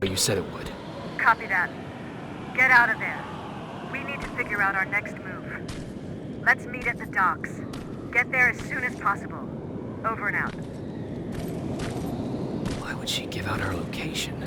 You said it would. Copy that. Get out of there. We need to figure out our next move. Let's meet at the docks. Get there as soon as possible. Over and out. Why would she give out our location?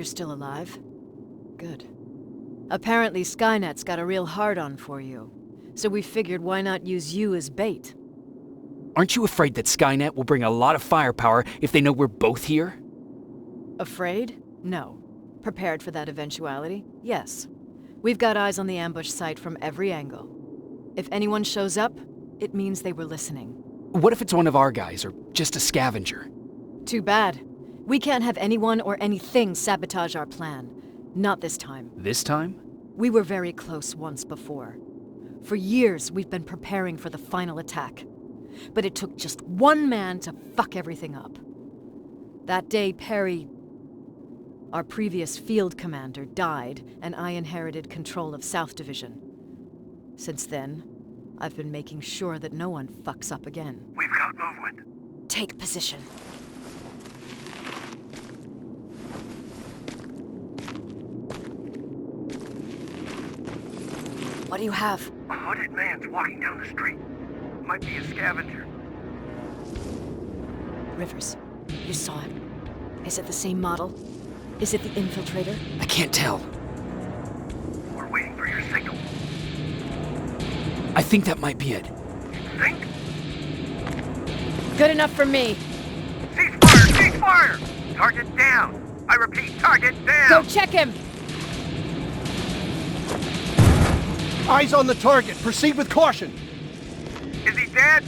You're still alive? Good. Apparently Skynet's got a real hard-on for you. So we figured why not use you as bait? Aren't you afraid that Skynet will bring a lot of firepower if they know we're both here? Afraid? No. Prepared for that eventuality? Yes. We've got eyes on the ambush site from every angle. If anyone shows up, it means they were listening. What if it's one of our guys, or just a scavenger? Too bad. We can't have anyone or anything sabotage our plan. Not this time. This time? We were very close once before. For years, we've been preparing for the final attack. But it took just one man to fuck everything up. That day, Perry, our previous field commander, died, and I inherited control of South Division. Since then, I've been making sure that no one fucks up again. We've got movement. Take position. What do you have? A hooded man's walking down the street. Might be a scavenger. Rivers, you saw it. Is it the same model? Is it the Infiltrator? I can't tell. We're waiting for your signal. I think that might be it. Think? Good enough for me. Cease fire! Cease fire! Target down! I repeat, target down! Go check him! Eyes on the target. Proceed with caution. Is he dead?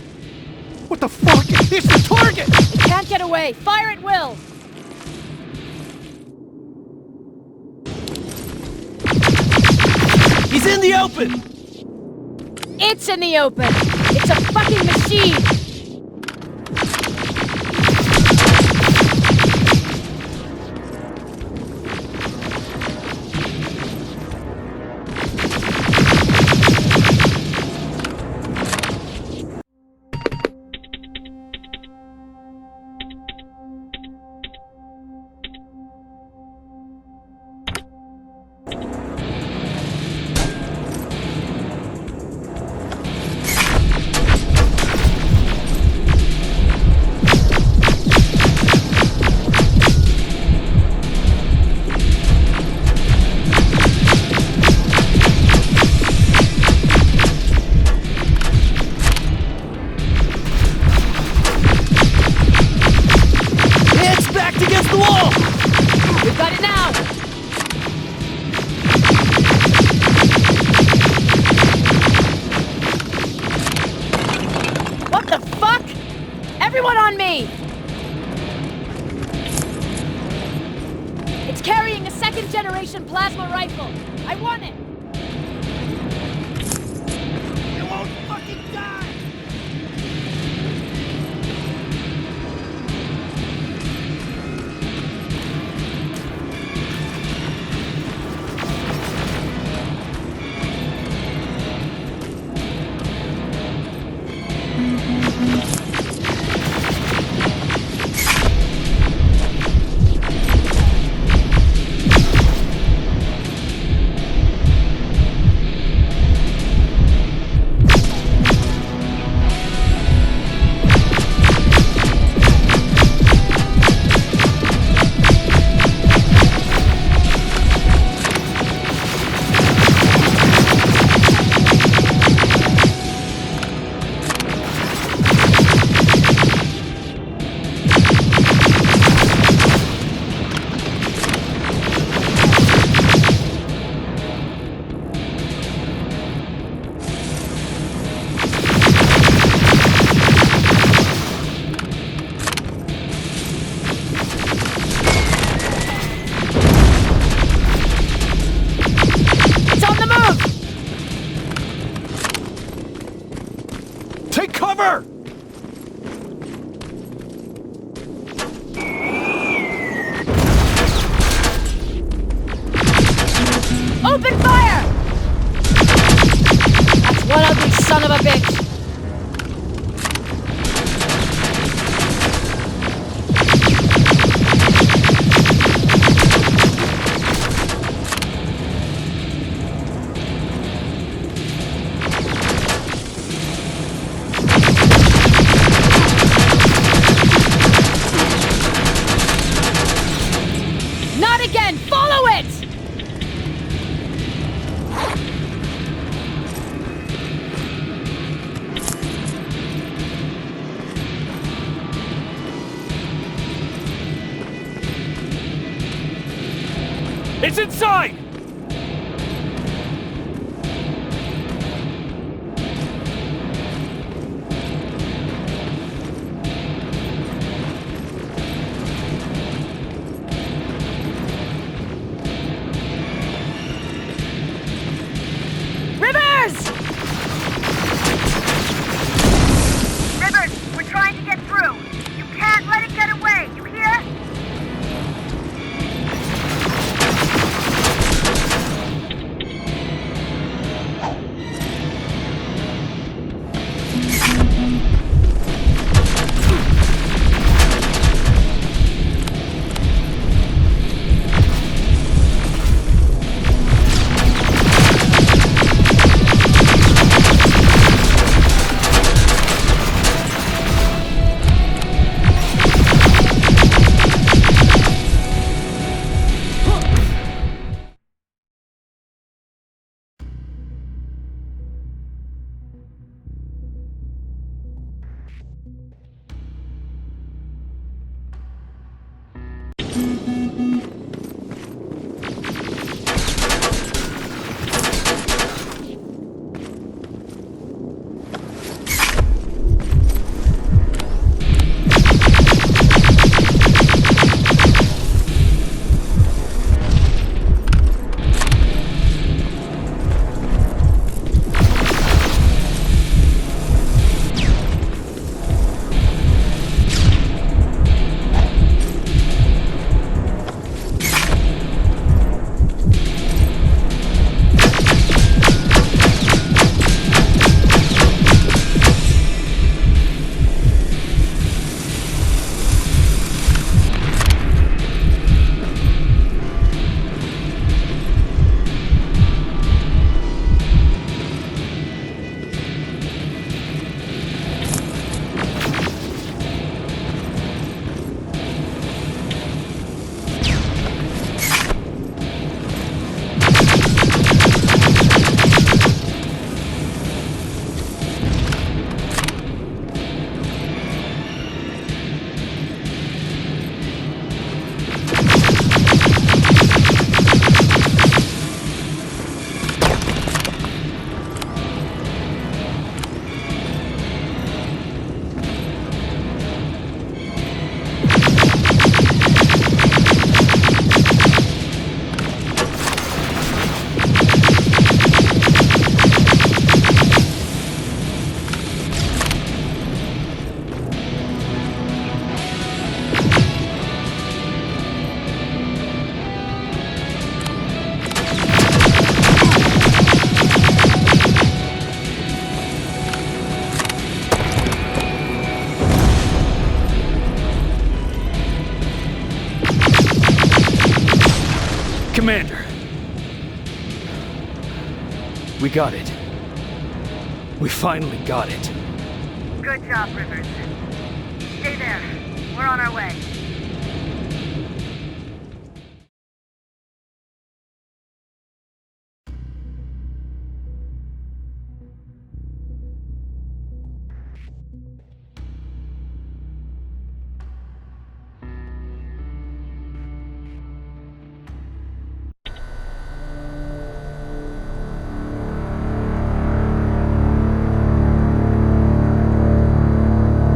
What the fuck? It's the target! He can't get away! Fire at will! He's in the open! It's in the open! It's a fucking machine! Everyone on me! It's carrying a second-generation plasma rifle. I want it! You won't fucking die! Take cover! Open fire! That's one ugly son of a bitch! Not again! Guys inside! Rivers! Rivers, we're trying to get through. You can't let it get away, you hear? Commander. We got it. We finally got it. Good job, Rivers. Stay there. We're on our way.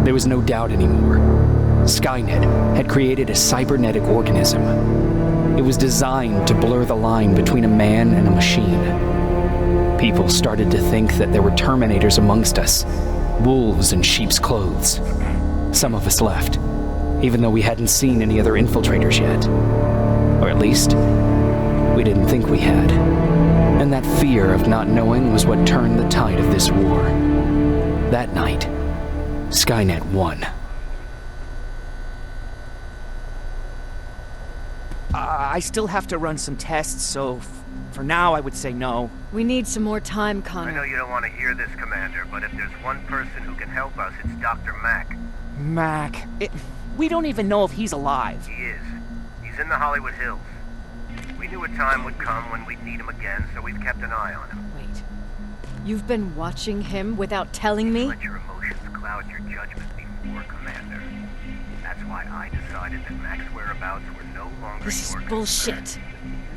There was no doubt anymore. Skynet had created a cybernetic organism. It was designed to blur the line between a man and a machine. People started to think that there were Terminators amongst us, wolves in sheep's clothes. Some of us left, even though we hadn't seen any other infiltrators yet. Or at least, we didn't think we had. And that fear of not knowing was what turned the tide of this war. That night, Skynet won. I still have to run some tests, so for now I would say no. We need some more time, I know Connor. you don't want to hear this, Commander, but if there's one person who can help us, it's Dr. Mack. Mac, we don't even know if he's alive. He is. He's in the Hollywood Hills. We knew a time would come when we'd need him again, so we've kept an eye on him. Wait. You've been watching him without telling me? Let your emotions cloud your judgment before, Commander. That's why I decided that Mack's whereabouts were no longer This is your concern. bullshit.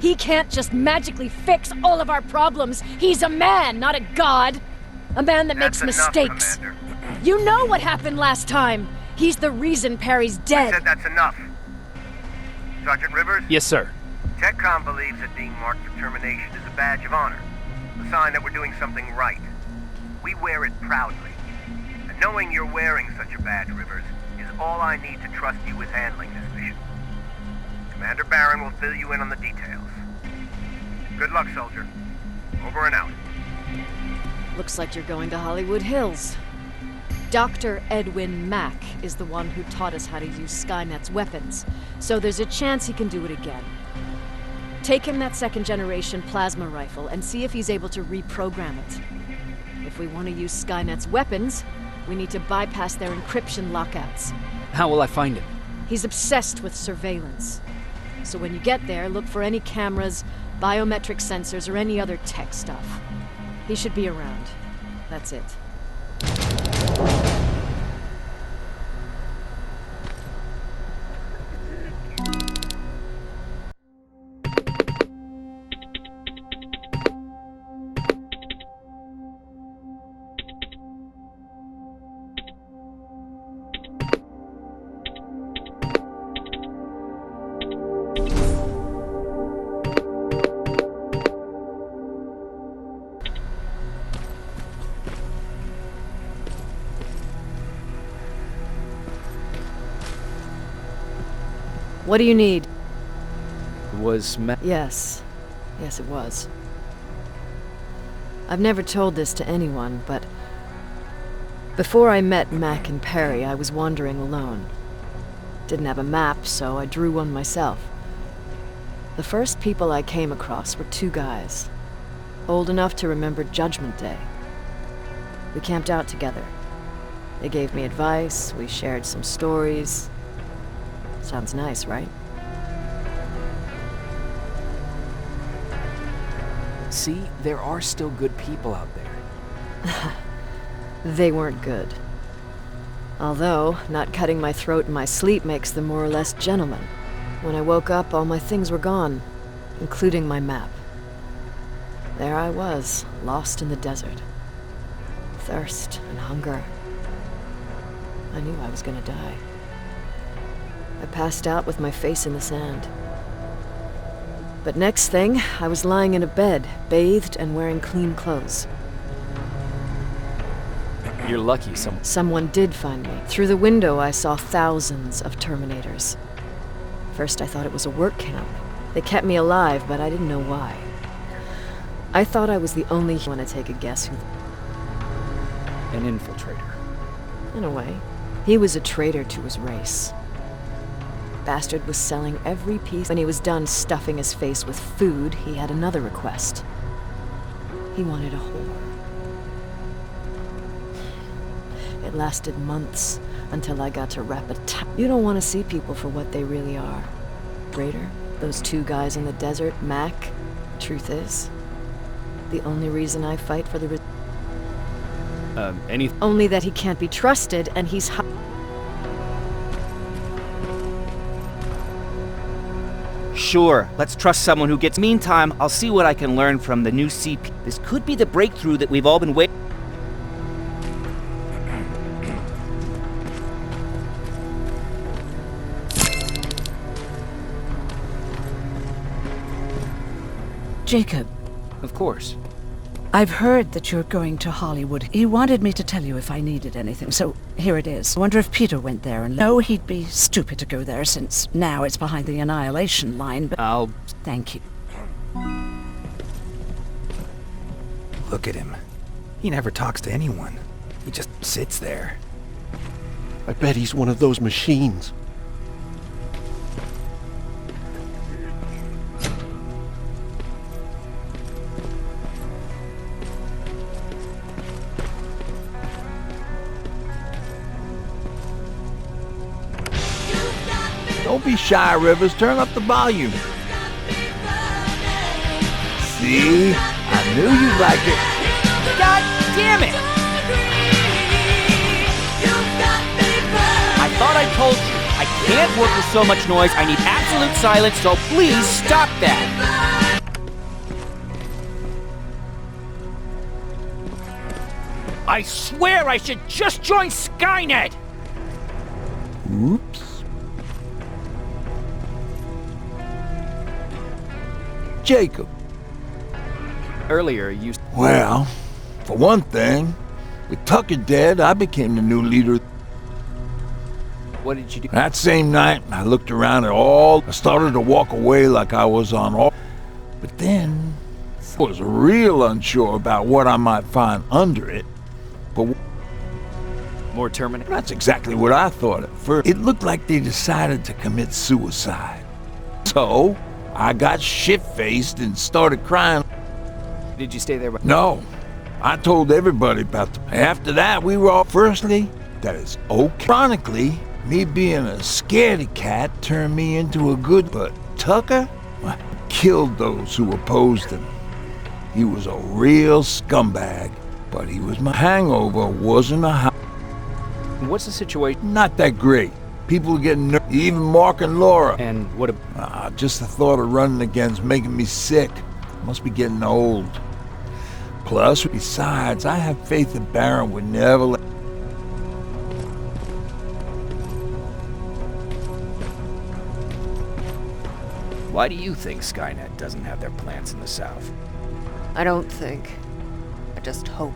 He can't just magically fix all of our problems. He's a man, not a god. A man that makes That's enough, mistakes. Commander. You know what happened last time. He's the reason Perry's I dead. said that's enough. Sergeant Rivers? Yes, sir. TechCom believes that being marked for termination is a badge of honor. A sign that we're doing something right. We wear it proudly. And knowing you're wearing such a badge, Rivers, is all I need to trust you with handling this mission. Commander Barron will fill you in on the details. Good luck, soldier. Over and out. Looks like you're going to Hollywood Hills. Dr. Edwin Mack is the one who taught us how to use Skynet's weapons, so there's a chance he can do it again. Take him that second-generation plasma rifle and see if he's able to reprogram it. If we want to use Skynet's weapons, we need to bypass their encryption lockouts. How will I find him? He's obsessed with surveillance. So when you get there, look for any cameras, biometric sensors, or any other tech stuff. He should be around. That's it. What do you need? Was Yes. Yes, it was. I've never told this to anyone, but before I met Mac and Perry, I was wandering alone. Didn't have a map, so I drew one myself. The first people I came across were two guys, old enough to remember Judgment Day. We camped out together. They gave me advice, we shared some stories. Sounds nice, right? See, there are still good people out there. They weren't good. Although, not cutting my throat in my sleep makes them more or less gentlemen. When I woke up, all my things were gone, including my map. There I was, lost in the desert. Thirst and hunger. I knew I was gonna die. I passed out with my face in the sand. But next thing, I was lying in a bed, bathed and wearing clean clothes. You're lucky Someone did find me. Through the window, I saw thousands of Terminators. First, I thought it was a work camp. They kept me alive, but I didn't know why. I thought I was the only one to take a guess who... An infiltrator. In a way. He was a traitor to his race. Bastard was selling every piece. When he was done stuffing his face with food, he had another request. He wanted a whore. It lasted months until I got to wrap a You don't want to see people for what they really are. Raider, those two guys in the desert, Mac. Truth is, the only reason I fight for the... Only that he can't be trusted, and he's... Sure, let's trust someone who gets... Meantime, I'll see what I can learn from the new CP. This could be the breakthrough that we've all been waiting... Jacob, Of course. I've heard that you're going to Hollywood. He wanted me to tell you if I needed anything, so here it is. I wonder if Peter went there and... No, he'd be stupid to go there since now it's behind the Annihilation line, but... I'll... Thank you. Look at him. He never talks to anyone. He just sits there. I bet he's one of those machines. Don't be shy, Rivers. Turn up the volume. See? I knew you'd like it. God damn it! I thought I told you. I can't work with so much noise. I need absolute silence, so please stop that. I swear I should just join Skynet! Oops. Jacob. Earlier, you... Well, for one thing, with Tucker dead, I became the new leader. What did you do? That same night, I looked around at all. I started to walk away like I was on all. But then, I was real unsure about what I might find under it. But More Terminator? that's exactly what I thought at first. It looked like they decided to commit suicide. So, I got shit-faced and started crying. Did you stay there? No, I told everybody about them. After that, we were all... Firstly, that is okay. Ironically, me being a scaredy cat turned me into a good... But Tucker, well, killed those who opposed him. He was a real scumbag, but he was my hangover wasn't a... What's the situation? Not that great. People are getting nervous, even Mark and Laura. And what Just the thought of running again's making me sick. Must be getting old. Plus, besides, I have faith that Baron would never let... Why do you think Skynet doesn't have their plants in the South? I don't think. I just hope.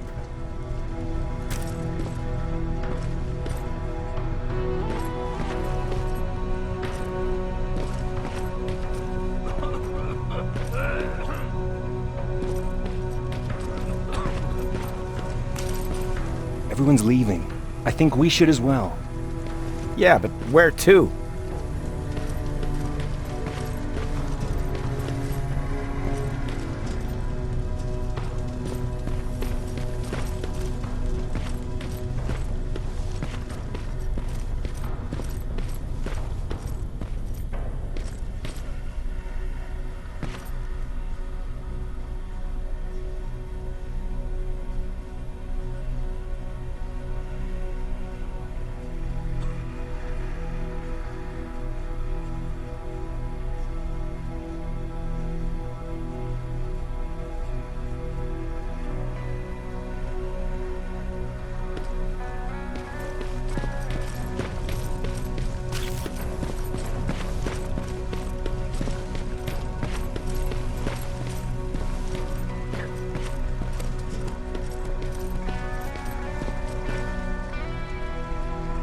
Everyone's leaving. I think we should as well. Yeah, but where to?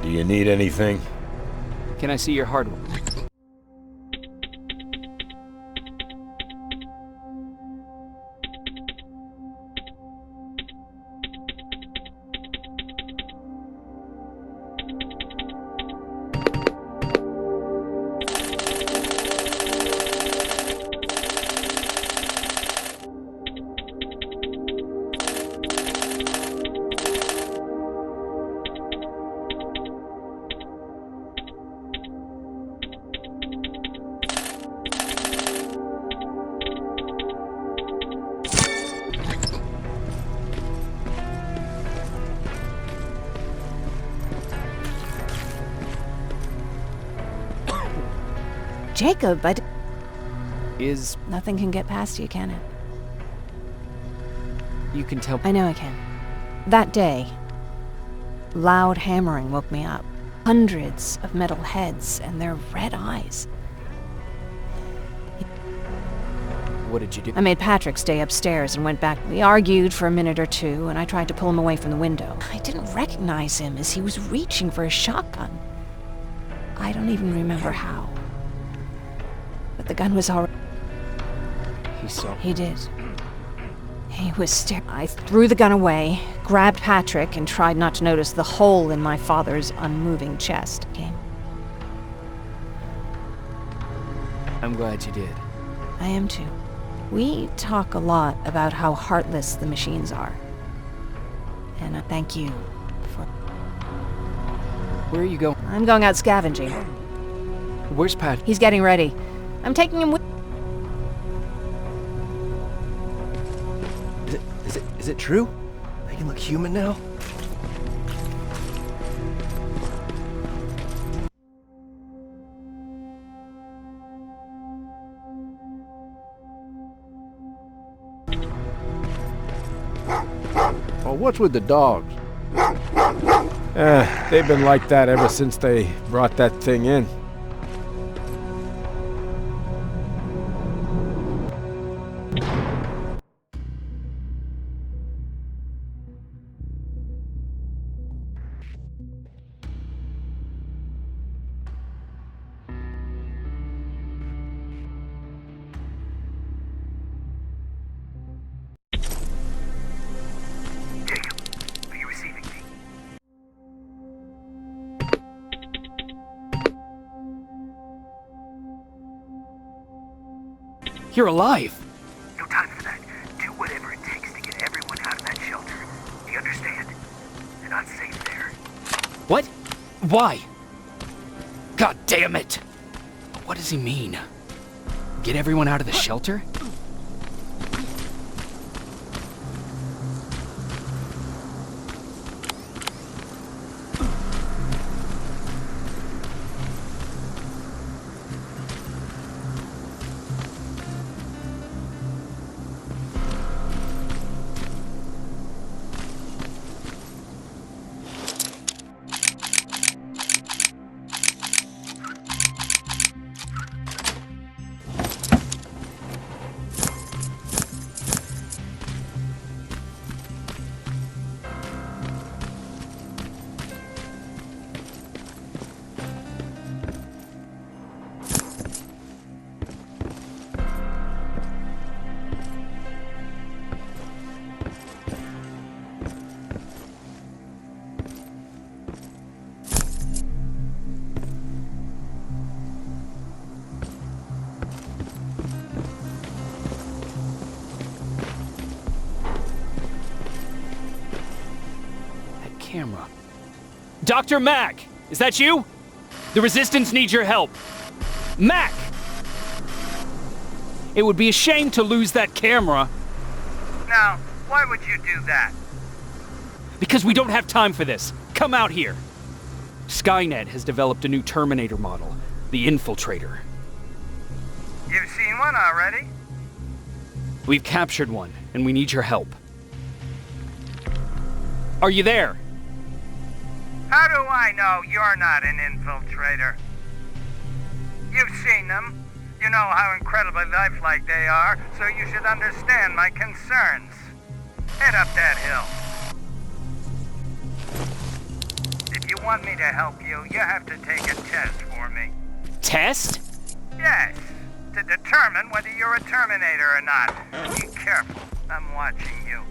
Do you need anything? Can I see your hardware? Jacob, Is... nothing can get past you, can it? You can tell... I know I can. That day, loud hammering woke me up. Hundreds of metal heads and their red eyes. What did you do? I made Patrick stay upstairs and went back. We argued for a minute or two, and I tried to pull him away from the window. I didn't recognize him as he was reaching for a shotgun. I don't even remember how. But the gun was already... He saw... He did. He was staring. I threw the gun away, grabbed Patrick, and tried not to notice the hole in my father's unmoving chest. Okay. I'm glad you did. I am too. We talk a lot about how heartless the machines are. And I thank you for... Where are you going? I'm going out scavenging. Where's Pat? He's getting ready. I'm taking him with... Is it true? I can look human now? Oh, what's with the dogs? They've been like that ever since they brought that thing in. Jacob, are you receiving me? You're alive! No time for that. Do whatever it takes to get everyone out of that shelter. Do you understand? They're not safe there. What? Why? God damn it! What does he mean? Get everyone out of the shelter? Camera. Dr. Mack! Is that you? The Resistance needs your help. Mack! It would be a shame to lose that camera. Now, why would you do that? Because we don't have time for this. Come out here. Skynet has developed a new Terminator model, the Infiltrator. You've seen one already? We've captured one, and we need your help. Are you there? How do I know you're not an infiltrator? You've seen them. You know how incredibly lifelike they are, so you should understand my concerns. Head up that hill. If you want me to help you, you have to take a test for me. Test? Yes, to determine whether you're a Terminator or not. Be careful, I'm watching you.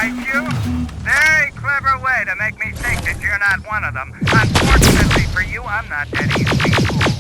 Bite you? Very clever way to make me think that you're not one of them. Unfortunately for you, I'm not that easily fooled.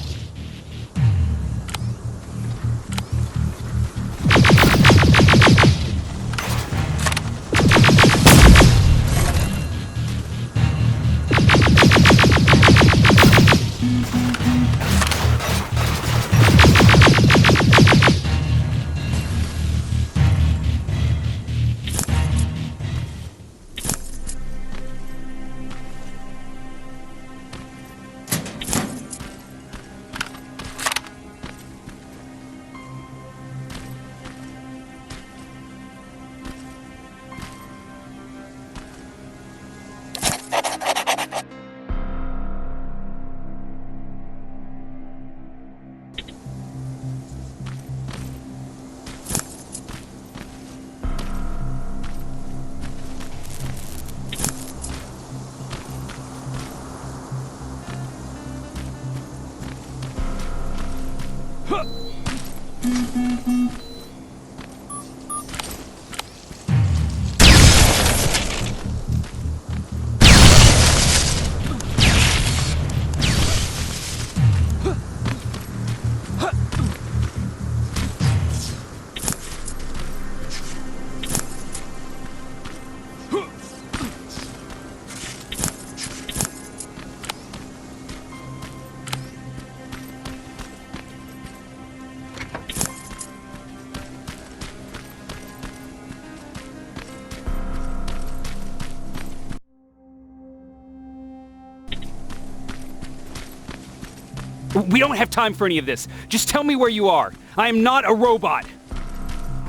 We don't have time for any of this. Just tell me where you are. I am not a robot.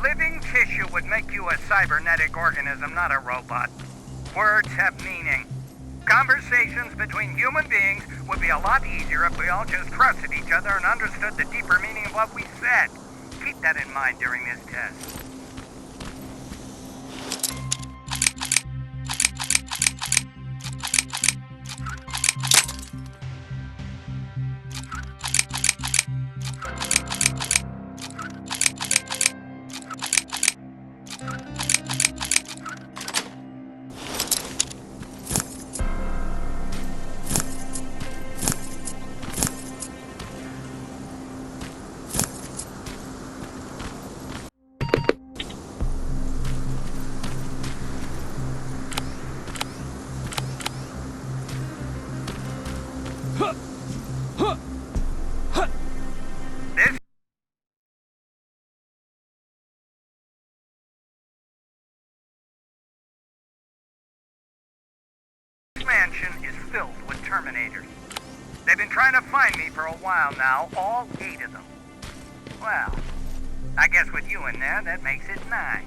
Living tissue would make you a cybernetic organism, not a robot. Words have meaning. Conversations between human beings would be a lot easier if we all just trusted each other and understood the deeper meaning of what we said. Keep that in mind during this test. This mansion is filled with Terminators. They've been trying to find me for a while now, all 8 of them. Well, I guess with you in there, that makes it 9.